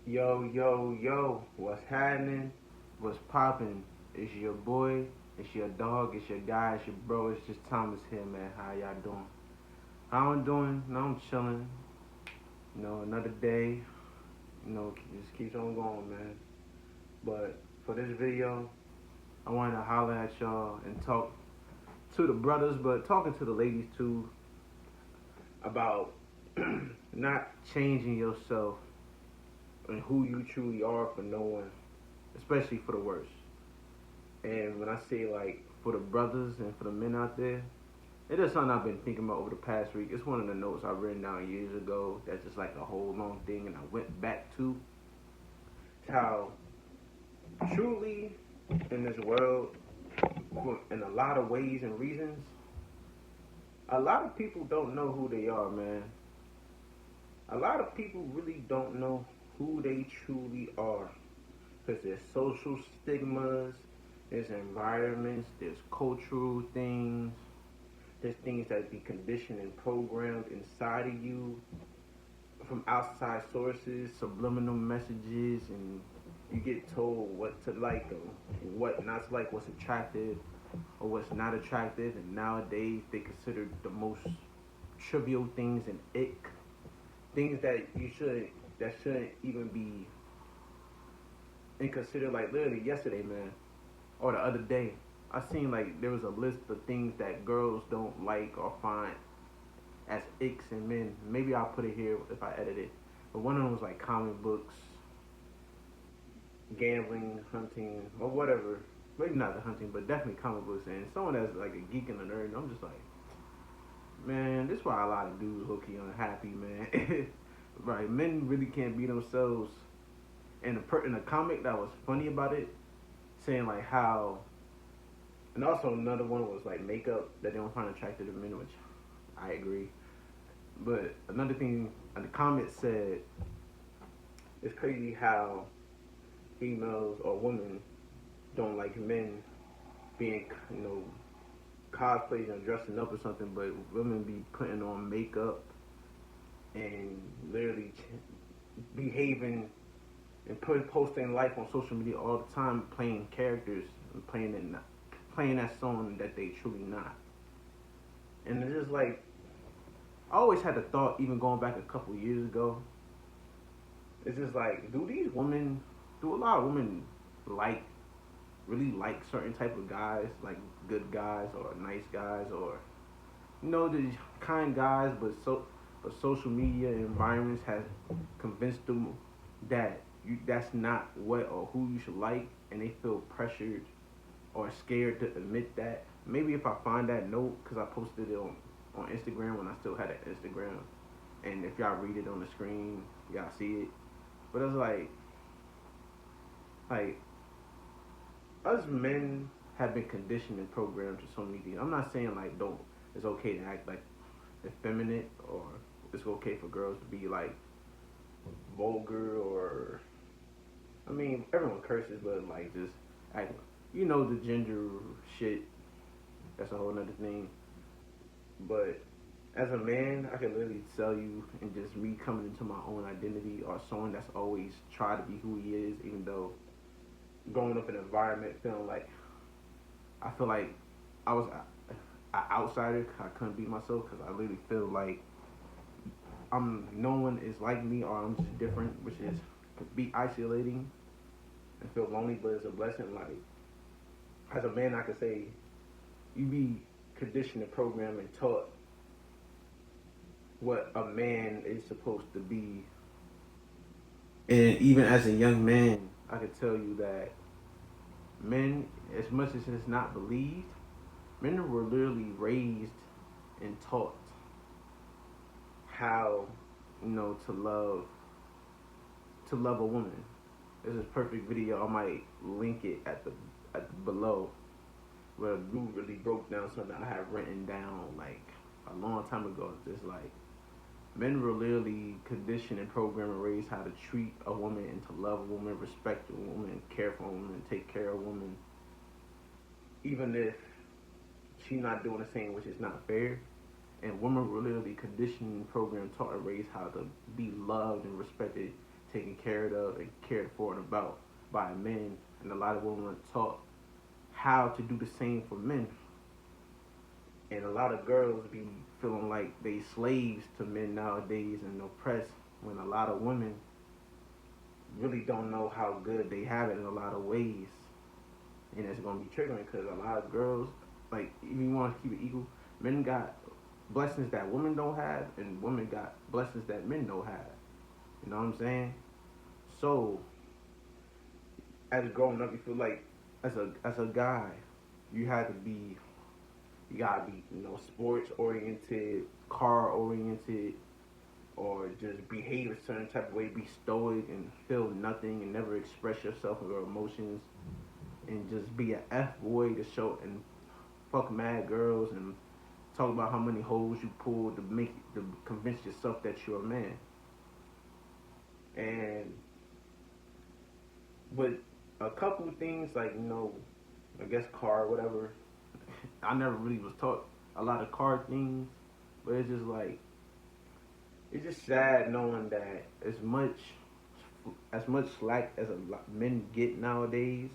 Yo, yo, yo, what's happening? What's popping? It's your boy, it's your dog, it's your guy, it's your bro, it's just Thomas here, man. How y'all doing? How I'm doing? No, I'm chilling. Another day, just keeps on going, man. But for this video, I wanted to holler at y'all and talk to the brothers, but talking to the ladies too about not changing yourself and who you truly are for no one, especially for the worst. And when I say like for the brothers and for the men out there, it is something I've been thinking about over the past week. It's one of the notes I've written down years ago that's just like a whole long thing, and I went back to how truly in this world, in a lot of ways and reasons, a lot of people don't know who they are, man. A lot of people really don't know who they truly are because there's social stigmas, there's environments, there's cultural things, there's things that be conditioned and programmed inside of you from outside sources, subliminal messages, and you get told what to like or what not to like, what's attractive or what's not attractive. And nowadays they consider the most trivial things an ick, things that shouldn't even be and consider. Like literally yesterday, man, or the other day, I seen like there was a list of things that girls don't like or find as icks in men. Maybe I'll put it here if I edit it. But one of them was like comic books, gambling, hunting, or whatever. Maybe not the hunting, but definitely comic books. And someone that's like a geek and a nerd, and I'm just like, man, this is why a lot of dudes low key unhappy, man. Right, men really can't be themselves. And in a comic that was funny about it, saying like how, and also another one was like makeup that they don't find attractive to men, which I agree. But another thing, the comment said, it's crazy how females or women don't like men being, cosplaying or dressing up or something, but women be putting on makeup and literally behaving and posting life on social media all the time, playing characters and playing that song that they truly not. And it's just like I always had the thought, even going back a couple years ago. It's just like, do a lot of women like really like certain type of guys, like good guys or nice guys, or the kind guys, but social media environments has convinced them that that's not what or who you should like, and they feel pressured or scared to admit that. Maybe if I find that note, because I posted it on Instagram when I still had an Instagram, and if y'all read it on the screen, y'all see it. But it's like us men have been conditioned and programmed to so many things. I'm not saying like don't it's okay to act like effeminate, or it's okay for girls to be like vulgar, or I mean everyone curses, but like just act, the gender shit. That's a whole other thing. But as a man, I can literally tell you, and just me coming into my own identity, or someone that's always tried to be who he is, even though growing up in an environment feeling like I feel like I was an outsider. I couldn't be myself because I literally feel like no one is like me, or I'm just different, which is could be isolating and feel lonely, but it's a blessing. Like as a man, I could say you be conditioned and programmed and taught what a man is supposed to be. And even as a young man, I could tell you that men, as much as it's not believed, men were literally raised and taught how, to love a woman. There's this perfect video. I might link it at the below, where a dude really broke down something I had written down like a long time ago. Just like men were literally conditioned and programmed and raised how to treat a woman and to love a woman, respect a woman, care for a woman, take care of a woman, even if she's not doing the same, which is not fair. And women were literally conditioned, programmed, taught, and raised how to be loved and respected taken care of and cared for and about by men, and a lot of women are taught how to do the same for men. And a lot of girls be feeling like they slaves to men nowadays and oppressed when a lot of women really don't know how good they have it in a lot of ways. And it's gonna be triggering because a lot of girls, like, if you want to keep it equal, men got blessings that women don't have, and women got blessings that men don't have. You know what I'm saying? So, as growing up, you feel like as a guy, you had to be you gotta be, sports oriented, car oriented, or just behave a certain type of way, be stoic and feel nothing and never express yourself or your emotions, and just be a F boy to show and fuck mad girls and talk about how many holes you pulled to convince yourself that you're a man. And but a couple of things like, I guess car whatever. I never really was taught a lot of car things, but it's just sad knowing that as much slack as men get nowadays,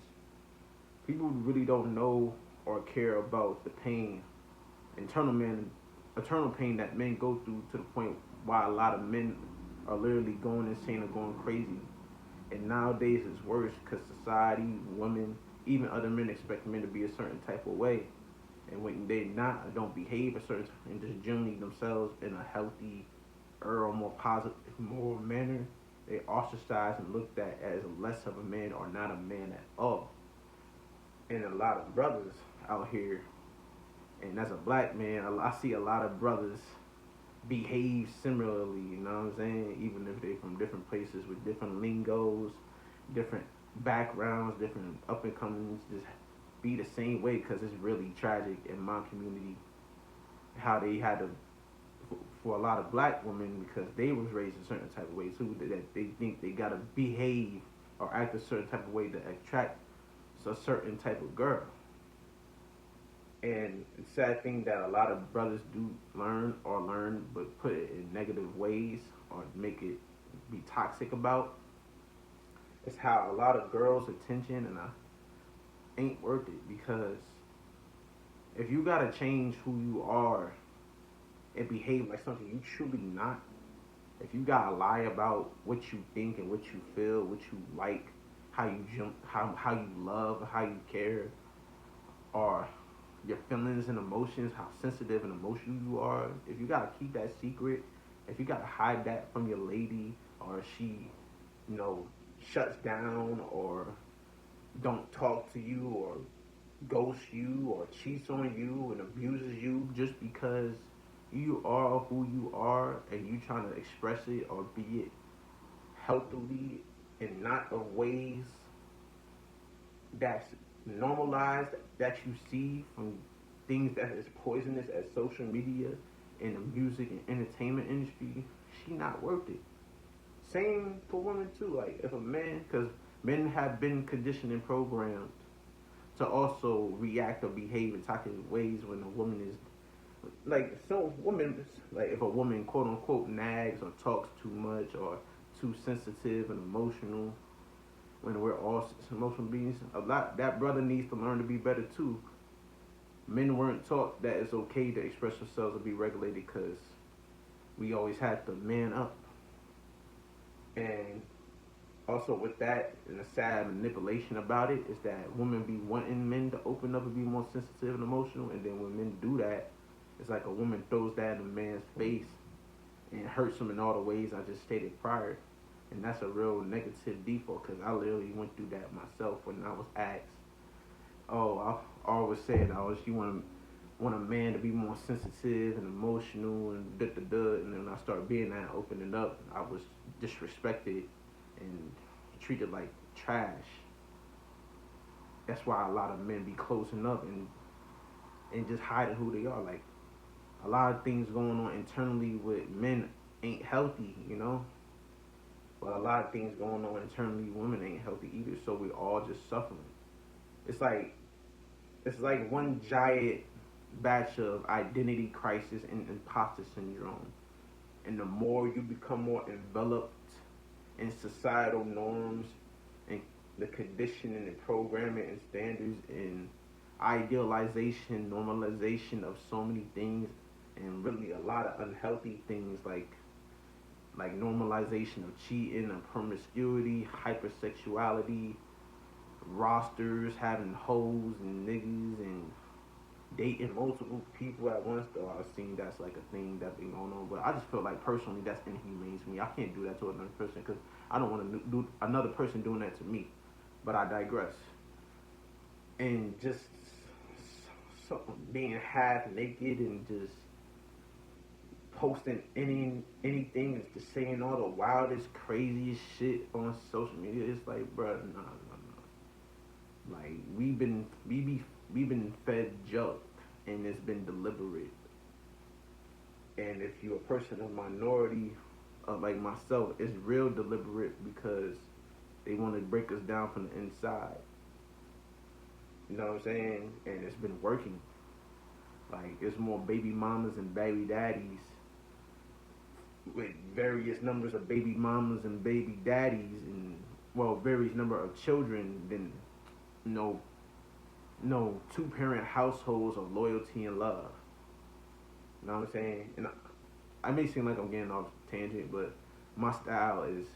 people really don't know or care about the pain, internal man, eternal pain that men go through to the point why a lot of men are literally going insane or going crazy. And nowadays it's worse because society, women, even other men expect men to be a certain type of way. And when they not or don't behave a certain and just generally themselves in a healthy or more positive, more manner, they ostracized and looked at as less of a man or not a man at all. And a lot of brothers out here, and as a black man, I see a lot of brothers behave similarly, you know what I'm saying? Even if they from different places with different lingos, different backgrounds, different up and comings, just be the same way because it's really tragic in my community how they had to for a lot of black women because they was raised a certain type of way too that they think they gotta behave or act a certain type of way to attract a certain type of girl. And the sad thing that a lot of brothers do learn but put it in negative ways or make it be toxic about is how a lot of girls' attention and ain't worth it because if you gotta change who you are and behave like something you truly not, if you gotta lie about what you think and what you feel, what you like, how you jump, how you love, how you care, or your feelings and emotions, how sensitive and emotional you are, if you gotta keep that secret, if you gotta hide that from your lady, or she, you know, shuts down or don't talk to you or ghosts you or cheats on you and abuses you just because you are who you are and you trying to express it or be it healthily and not of ways that's normalized that you see from things that is poisonous as social media and the music and entertainment industry, she not worth it. Same for women too. Like if a man, because men have been conditioned and programmed to also react or behave in toxic ways when a woman is like so women like if a woman quote unquote nags or talks too much or too sensitive and emotional when we're all emotional beings, a lot that brother needs to learn to be better too. Men weren't taught that it's okay to express yourselves or be regulated because we always had to man up. And also with that, and the sad manipulation about it is that women be wanting men to open up and be more sensitive and emotional, and then when men do that, it's like a woman throws that in a man's face and hurts him in all the ways I just stated prior. And that's a real negative default because I literally went through that myself when I was asked, oh, I always said, oh, you want a man to be more sensitive and emotional and da da da, and then when I started being that, opening up, I was disrespected and treated like trash. That's why a lot of men be closing up and just hiding who they are. Like a lot of things going on internally with men ain't healthy, you know. But a lot of things going on internally, women ain't healthy either. So we all just suffering. It's like one giant batch of identity crisis and imposter syndrome. And the more you become more enveloped and societal norms and the conditioning and programming and standards and idealization, normalization of so many things, and really a lot of unhealthy things like normalization of cheating and promiscuity, hypersexuality, rosters, having hoes and niggas and dating multiple people at once. Though I've seen that's like a thing that been going on, but I just feel like personally that's inhumane to me. I can't do that to another person because I don't want to do another person doing that to me. But I digress. And just so, being half naked and just posting anything, just saying all the wildest, craziest shit on social media. It's like, bro, no. Like we've been fed junk, and it's been deliberate. And if you're a person of minority, like myself, it's real deliberate because they want to break us down from the inside. You know what I'm saying? And it's been working. Like it's more baby mamas and baby daddies with various numbers of baby mamas and baby daddies and well various number of children than no two parent households of loyalty and love. You know what I'm saying? And I may seem like I'm getting off tangent, but my style is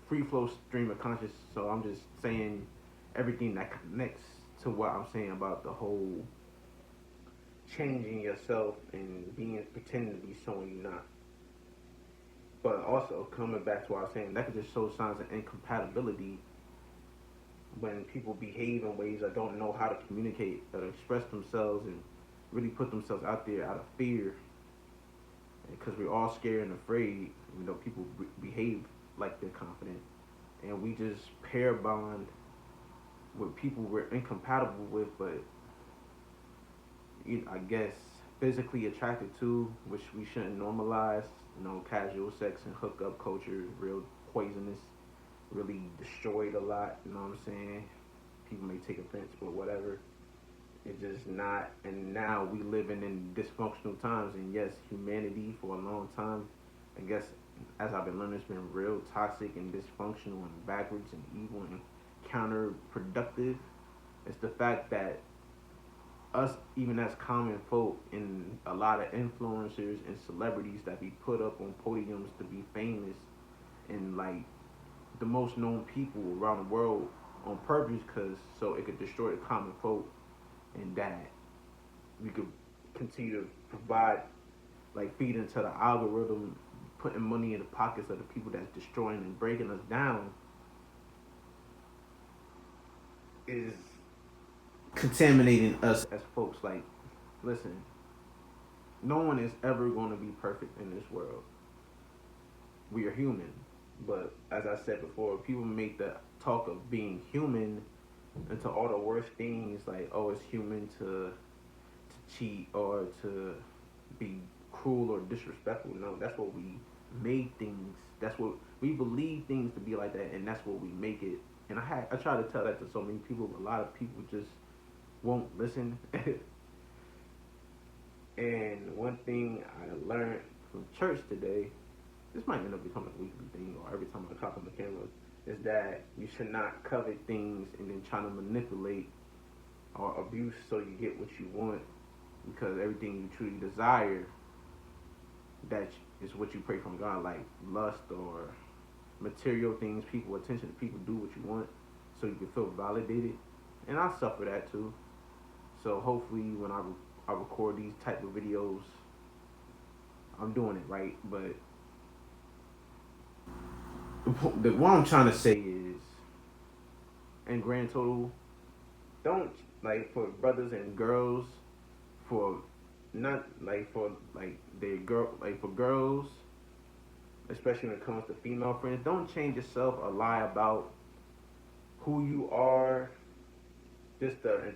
free flow stream of conscious. So I'm just saying everything that connects to what I'm saying about the whole changing yourself and being pretending to be someone you're not. But also coming back to what I was saying, that could just show signs of incompatibility when people behave in ways that don't know how to communicate or express themselves and really put themselves out there out of fear. Because we're all scared and afraid, people behave like they're confident, and we just pair bond with people we're incompatible with, but I guess physically attracted to, which we shouldn't normalize. Casual sex and hookup culture is real poisonous, really destroyed a lot. You know what I'm saying? People may take offense, but whatever. It's just not. And now we living in dysfunctional times. And yes, humanity for a long time, I guess, as I've been learning, it's been real toxic and dysfunctional and backwards and evil and counterproductive. It's the fact that us, even as common folk, and a lot of influencers and celebrities that be put up on podiums to be famous and like the most known people around the world on purpose, cause so it could destroy the common folk, and that we could continue to provide, like feed into the algorithm, putting money in the pockets of the people that's destroying and breaking us down, is contaminating us as folks. Like, listen, no one is ever going to be perfect in this world. We are human. But as I said before, people make the talk of being human into all the worst things, like, oh, it's human to cheat or to be cruel or disrespectful. No, that's what we made things. That's what we believe things to be like that, and that's what we make it. And I try to tell that to so many people, but a lot of people just won't listen. And one thing I learned from church today, this might end up becoming a weekly thing or every time I talk on the camera, is that you should not covet things and then try to manipulate or abuse so you get what you want, because everything you truly desire, that is what you pray from God, like lust or material things, people, attention, people do what you want so you can feel validated. And I suffer that too. So hopefully when I record these type of videos, I'm doing it right. But what I'm trying to say is, in grand total, don't, like, for brothers and girls, for not like for like they girl like for girls, especially when it comes to female friends, don't change yourself or lie about who you are just to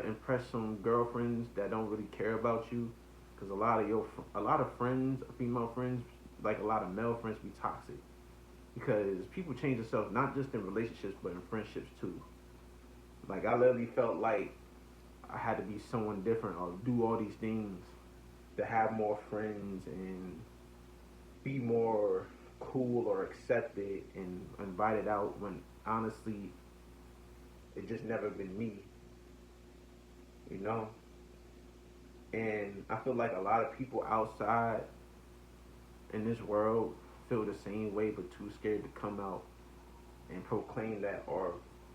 impress some girlfriends that don't really care about you. Because a lot of friends, female friends, like a lot of male friends, be toxic. Because people change themselves not just in relationships but in friendships too. Like, I literally felt like I had to be someone different or do all these things to have more friends and be more cool or accepted and invited out when honestly it just never been me, you know? And I feel like a lot of people outside in this world feel the same way but too scared to come out and proclaim that, or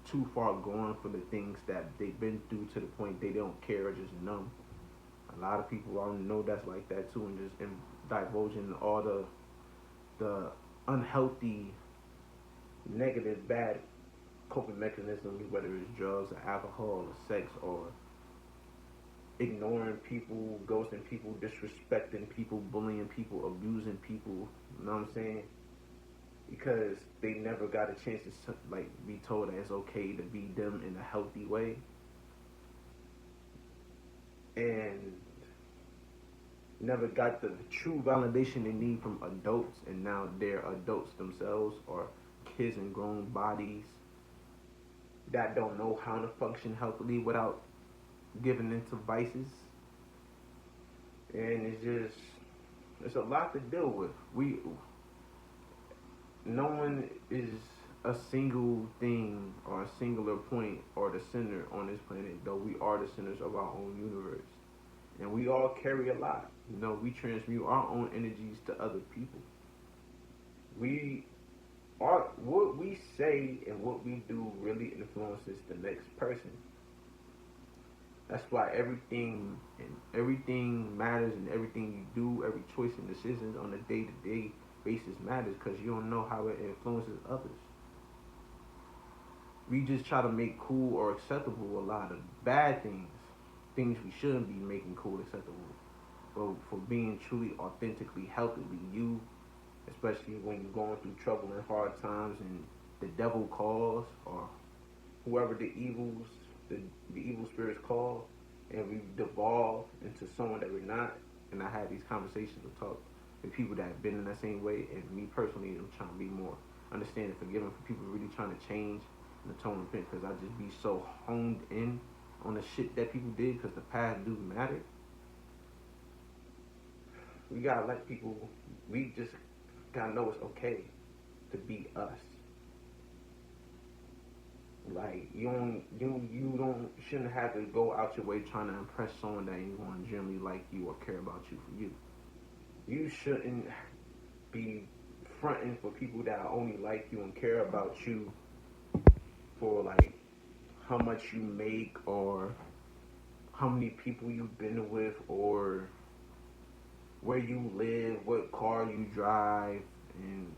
too far gone for the things that they've been through to the point they don't care or just numb. A lot of people I know that's like that too, and just divulging all the unhealthy, negative, bad coping mechanisms, whether it's drugs or alcohol or sex or ignoring people, ghosting people, disrespecting people, bullying people, abusing people. You know what I'm saying? Because they never got a chance to like be told that it's okay to be them in a healthy way, and never got the true validation they need from adults, and now they're adults themselves or kids in grown bodies that don't know how to function healthily without giving into vices. And it's a lot to deal with. No one is a single thing or a singular point or the center on this planet, though we are the centers of our own universe. And we all carry a lot. We transmute our own energies to other people. We are what we say and what we do really influences the next person. That's why everything matters, and everything you do, every choice and decisions on a day-to-day basis matters, because you don't know how it influences others. We just try to make cool or acceptable a lot of bad things we shouldn't be making cool acceptable. But for being truly, authentically, healthily you, especially when you're going through trouble and hard times, and the devil calls, or whoever the evil spirits call, and we devolve into someone that we're not. And I had these conversations with talk with people that have been in that same way, and me personally, I'm trying to be more understanding, forgiving for people really trying to change and atone and repent, because I just be so honed in on the shit that people did, because the past do matter. We gotta let people. We just gotta know it's okay to be us. Like you shouldn't have to go out your way trying to impress someone that ain't going to generally like you or care about you for you. You shouldn't be fronting for people that only like you and care about you for like how much you make, or how many people you've been with, or where you live, what car you drive, and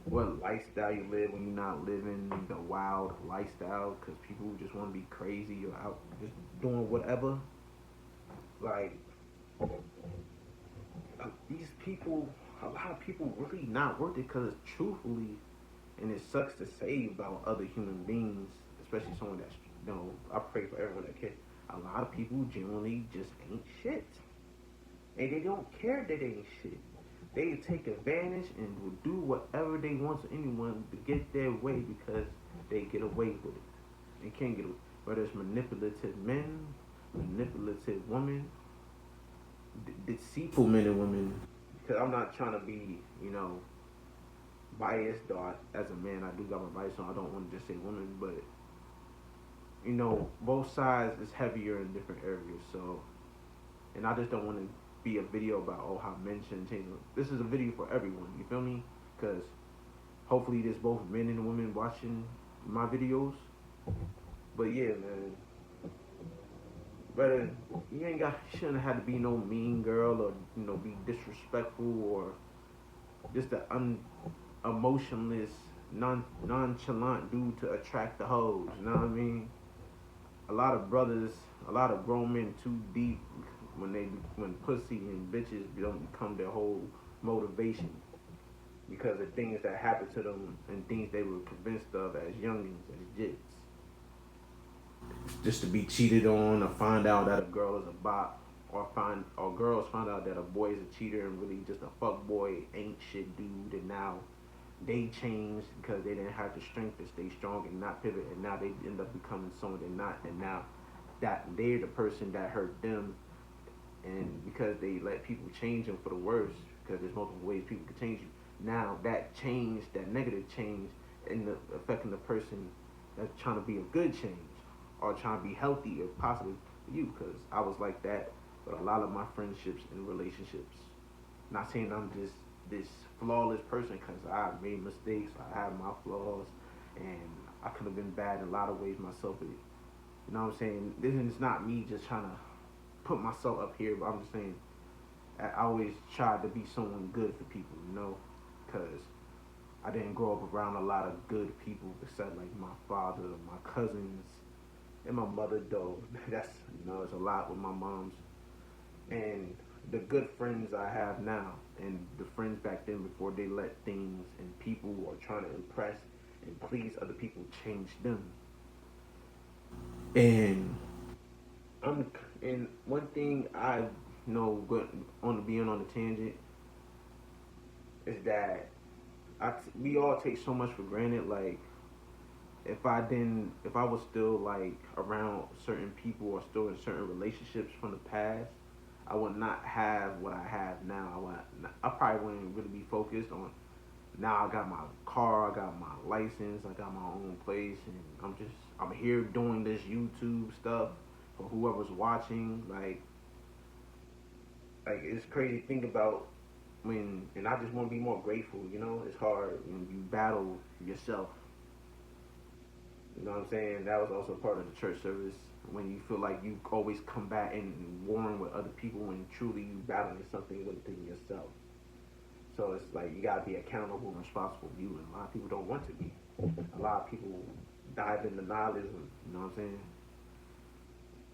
what lifestyle you live when you're not living the wild lifestyle, because people just want to be crazy or out just doing whatever. Like, these people, a lot of people really not worth it, because truthfully, and it sucks to say about other human beings, especially someone that's, I pray for everyone that cares. A lot of people genuinely just ain't shit. And they don't care that they ain't shit. They take advantage and will do whatever they want to anyone to get their way, because they get away with it. They can't get away. Whether it's manipulative men, manipulative women, deceitful men and women. Because I'm not trying to be, biased, though as a man I do got my bias, so I don't want to just say women, but both sides is heavier in different areas. So, and I just don't want to be a video about how men shouldn't change. This is a video for everyone. You feel me? Because hopefully there's both men and women watching my videos. But yeah, man. Brother, shouldn't have to be no mean girl, or be disrespectful, or just the emotionless, nonchalant dude to attract the hoes. You know what I mean? A lot of brothers, a lot of grown men too deep when pussy and bitches don't become their whole motivation, because of things that happened to them and things they were convinced of as youngins, as jits. Just to be cheated on, or find out that a girl is a bop, or girls find out that a boy is a cheater and really just a fuck boy, ain't shit dude, and now they changed because they didn't have the strength to stay strong and not pivot, and now they end up becoming someone they're not, and now that they're the person that hurt them, and because they let people change them for the worse, because there's multiple ways people can change you, Now that change, that negative change, in the affecting the person that's trying to be a good change or trying to be healthy or positive for you. Because I was like that with a lot of my friendships and relationships. Not saying I'm just this flawless person, because I made mistakes. I have my flaws, and I could have been bad in a lot of ways myself. But you know what I'm saying? This is not me just trying to put myself up here, but I'm just saying I always tried to be someone good for people, you know, because I didn't grow up around a lot of good people, except like my father, my cousins, and my mother. Though that's, it's a lot with my mom's, and the good friends I have now, and the friends back then before they let things and people or trying to impress and please other people change them. And I'm and one thing I know on being on the tangent is that we all take so much for granted. Like if I was still like around certain people or still in certain relationships from the past, I would not have what I have now. I probably wouldn't really be focused on. Now I got my car, I got my license, I got my own place, and I'm here doing this YouTube stuff for whoever's watching. Like it's crazy to think about when, and I just want to be more grateful. It's hard when you battle yourself. You know what I'm saying? That was also part of the church service, when you feel like you always combating and warring with other people when truly you battling something within yourself. So it's like you gotta be accountable and responsible for you, and a lot of people don't want to be. A lot of people dive into nihilism. You know what I'm saying?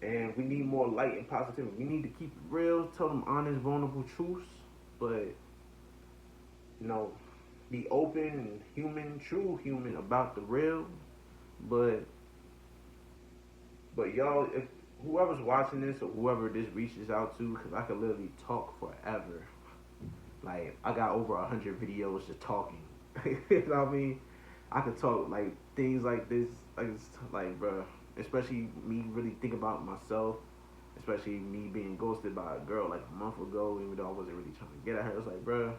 And we need more light and positivity. We need to keep it real, tell them honest, vulnerable truths, but you know, be open and human, true human about the real. But y'all, if whoever's watching this or whoever this reaches out to, because I could literally talk forever. Like I got over 100 videos just talking. You know what I mean? I could talk like things like this, like it's like, bro. Especially me really think about myself, especially me being ghosted by a girl like a month ago, even though I wasn't really trying to get at her. It's like, bro,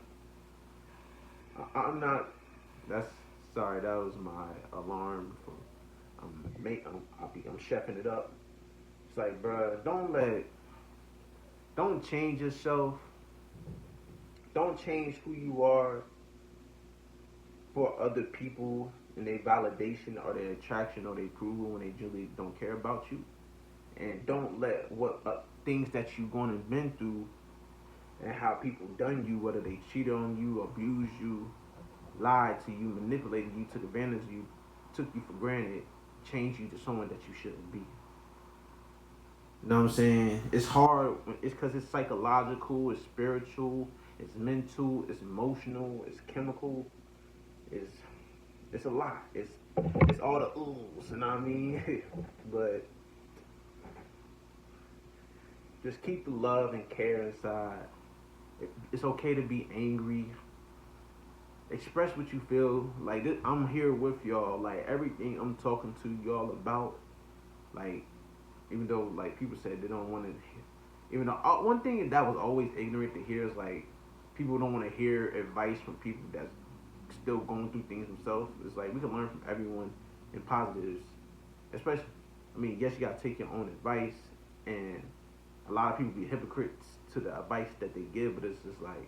I'm not. That's sorry. That was my alarm for. I'm chefing it up. It's like, bro, don't change yourself. Don't change who you are for other people and their validation or their attraction or their approval when they really don't care about you. And don't let what things that you've gone and been through and how people done you, whether they cheated on you, abused you, lied to you, manipulated you, took advantage of you, took you for granted, change you to someone that you shouldn't be. You know what I'm saying? It's hard. It's because it's psychological, it's spiritual, it's mental, it's emotional, it's chemical, it's it's a lot. It's all the oohs, you know what I mean? But just keep the love and care inside. It's okay to be angry. Express what you feel. Like this, I'm here with y'all. Like everything I'm talking to y'all about. Like even though like people said they don't want to. Even though one thing that was always ignorant to hear is like people don't want to hear advice from people that's still going through things themselves. It's like we can learn from everyone in positives, especially. I mean, yes, you gotta take your own advice, and a lot of people be hypocrites to the advice that they give. But it's just like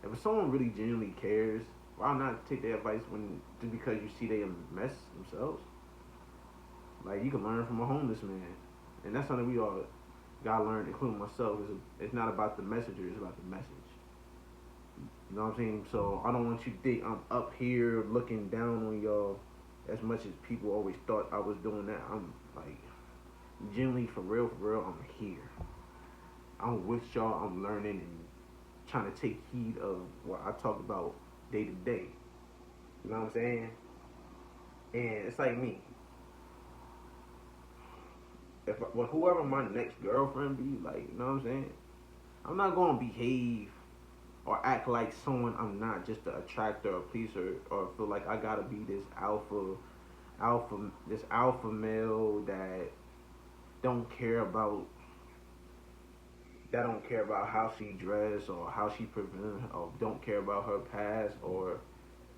if someone really genuinely cares, why not take their advice when just because you see they a mess themselves? Like you can learn from a homeless man, and that's something we all gotta learn, including myself. It's not about the messenger; it's about the message. You know what I'm saying? So I don't want you to think I'm up here looking down on y'all as much as people always thought I was doing that. I'm like genuinely for real, I'm here. I'm with y'all, I'm learning and trying to take heed of what I talk about day to day. You know what I'm saying? And it's like me. Well, whoever my next girlfriend be, like, you know what I'm saying? I'm not gonna behave or act like someone I'm not, just to attract or please her, or feel like I gotta be this alpha male that don't care about that don't care about how she dressed or how she presents or don't care about her past or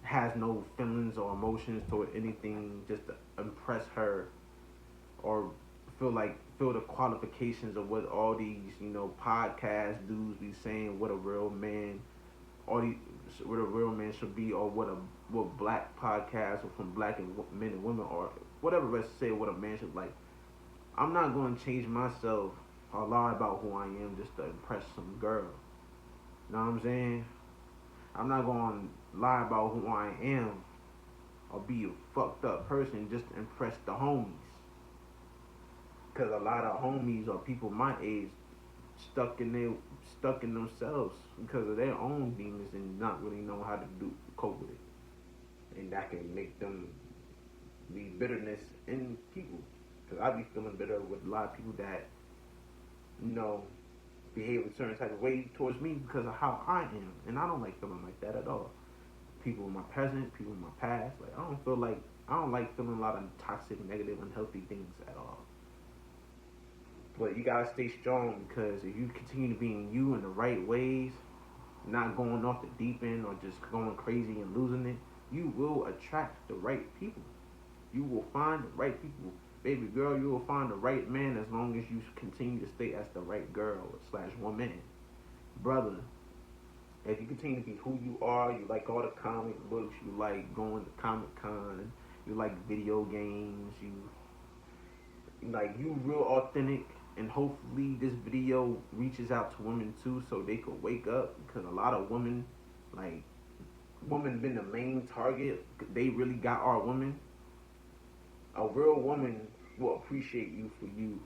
has no feelings or emotions toward anything just to impress her or feel the qualifications of what all these podcast dudes be saying what a real man all these what a real man should be or what black podcasts or from black and men and women or whatever let's say what a man should like. I'm not going to change myself or lie about who I am just to impress some girl. You know what I'm saying? I'm not going to lie about who I am or be a fucked up person just to impress the homies. Because a lot of homies or people my age stuck in their stuck in themselves because of their own demons and not really know how to cope with it, and that can make them be bitterness in people. Because I be feeling bitter with a lot of people that you know behave a certain type of way towards me because of how I am, and I don't like feeling like that at all. People in my present, people in my past, like I don't like feeling a lot of toxic, negative, unhealthy things at all. But you gotta stay strong because if you continue to be in you in the right ways, not going off the deep end or just going crazy and losing it, you will attract the right people. You will find the right people. Baby girl, you will find the right man as long as you continue to stay as the right girl slash woman. Brother, if you continue to be who you are, you like all the comic books, you like going to Comic Con, you like video games, you real authentic, and hopefully this video reaches out to women too so they could wake up because a lot of women like women been the main target. They really got our women. A real woman will appreciate you for you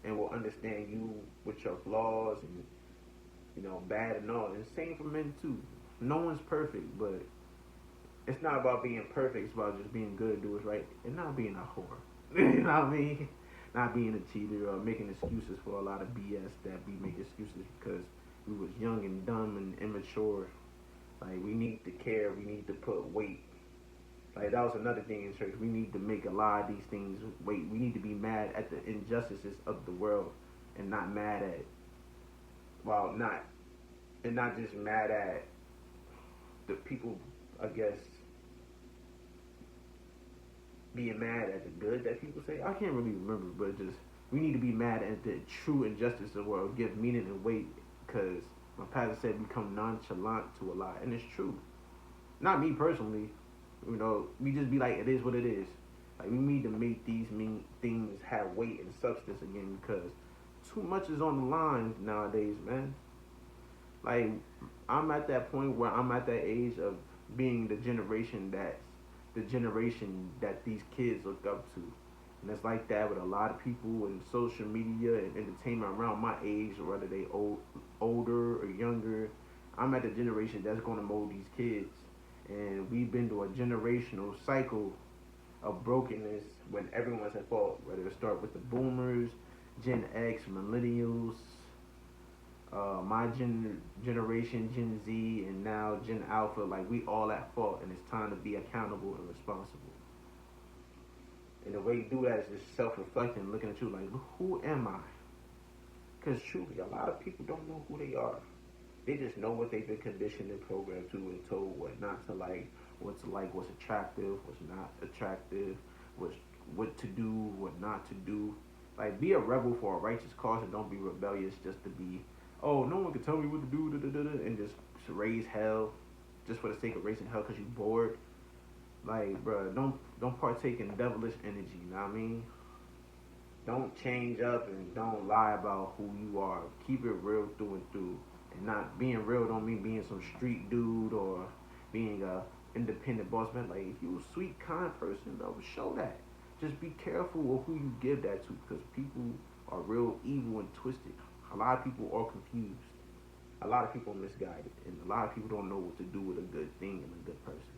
and will understand you with your flaws and bad and all. And same for men too. No one's perfect, but it's not about being perfect. It's about just being good, do what's right, and not being a whore. You know what I mean? Not being a cheater or making excuses for a lot of BS that we make excuses because we was young and dumb and immature. Like we need to care. We need to put weight. Like that was another thing in church. We need to make a lot of these things weight. We need to be mad at the injustices of the world and not mad at not and not just mad at the people. I guess being mad at the good that people say. I can't really remember, but just we need to be mad at the true injustice of the world, give meaning and weight, because my pastor said become nonchalant to a lot, and it's true. Not me personally, we just be like, it is what it is. Like we need to make these mean things have weight and substance again, because too much is on the line nowadays, man. Like I'm at that point where I'm at that age of being the generation that these kids look up to. And it's like that with a lot of people in social media and entertainment around my age, whether they older or younger. I'm at the generation that's going to mold these kids. And we've been to a generational cycle of brokenness when everyone's at fault, whether it start with the boomers, Gen X, millennials, my generation, Gen Z, and now Gen Alpha. Like we all at fault, and it's time to be accountable and responsible. And the way you do that is just self-reflecting, looking at you like, who am I? Because truly, a lot of people don't know who they are. They just know what they've been conditioned and programmed to and told what not to like, what's attractive, what's not attractive, what to do, what not to do. Like, be a rebel for a righteous cause and don't be rebellious just to be, oh, no one can tell me what to do, and just raise hell just for the sake of raising hell because you're bored. Like, bro, don't partake in devilish energy, you know what I mean? Don't change up and don't lie about who you are. Keep it real through and through. And not being real don't mean being some street dude or being a independent boss man. Like, if you a sweet, kind person, though, show that. Just be careful of who you give that to, because people are real evil and twisted. A lot of people are confused. A lot of people are misguided. And a lot of people don't know what to do with a good thing and a good person.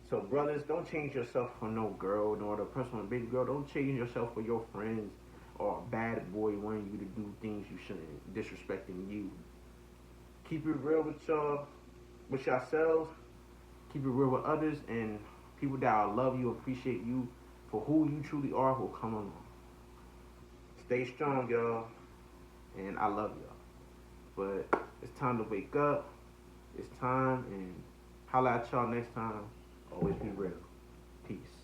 So, brothers, don't change yourself for no girl, nor the person with a baby girl. Don't change yourself for your friends or a bad boy wanting you to do things you shouldn't, disrespecting you. Keep it real with yourselves. Keep it real with others, and people that will love you, appreciate you for who you truly are will come along. Stay strong, y'all. and I love y'all. But it's time to wake up. It's time, and holla at y'all next time. Always be real. Peace.